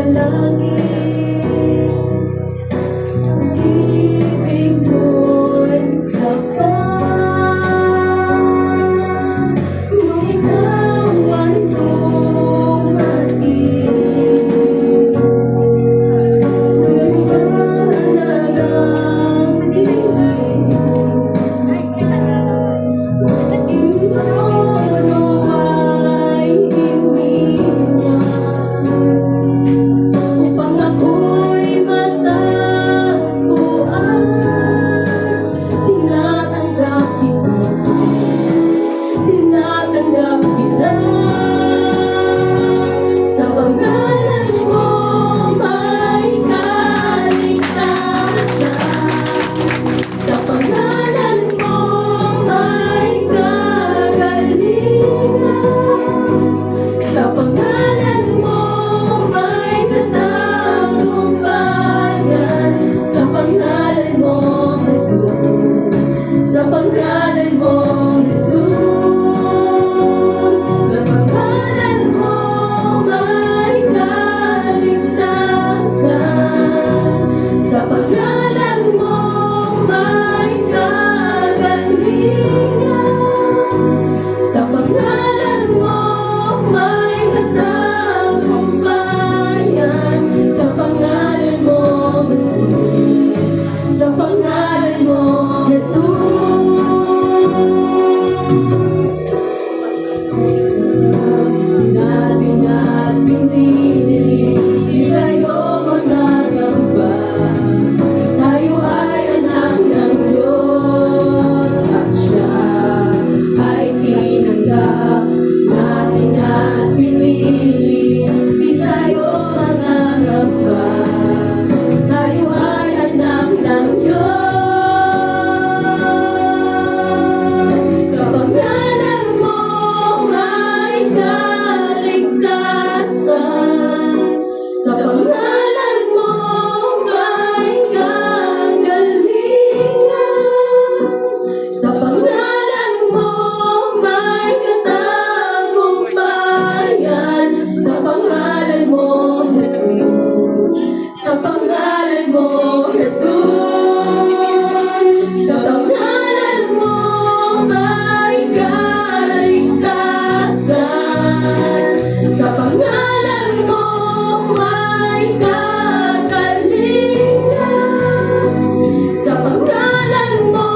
panalangin. Ang ibig mo'y sapat, nung ikaw ay dumating. Nung panalangin, imono ay iniwan, upang ako'y matagpuan. Tinatanggap kita, tinatanggap kita. Sa pangalan mo may kaligtasan, sa pangalan mo may kagalingan, sa pangalan mo may katagumpayan, sa pangalan mo Jesus, sa pangalan mo Jesus, sa pangalan mo may kaligtasan, sa pangalan mo may kagalingan, sa pangalan mo may katagumpayan, sa pangalan mo Jesus, sa pangalan mo Jesus. Natin at pinili, di tayo magagamba. Tayo ay anak ng Diyos at siya ay tinanggap. Natin at pinili, di tayo magagamba. Tayo ay anak ng Diyos. Sa pangalan mo may kaligtasan, sa pangalan mo may kagalingan, sa pangalan mo may katagumpayan, sa pangalan mo Jesus, sa pangalan mo Jesus, sa pangalan mo may kaligtasan, sa pangalan mo may kagalingan, sa pangalan mo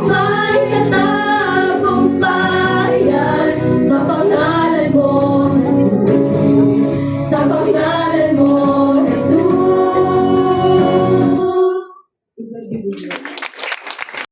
may katagumpayan, sa pangalan mo Jesus, sa pangalan mo Jesus.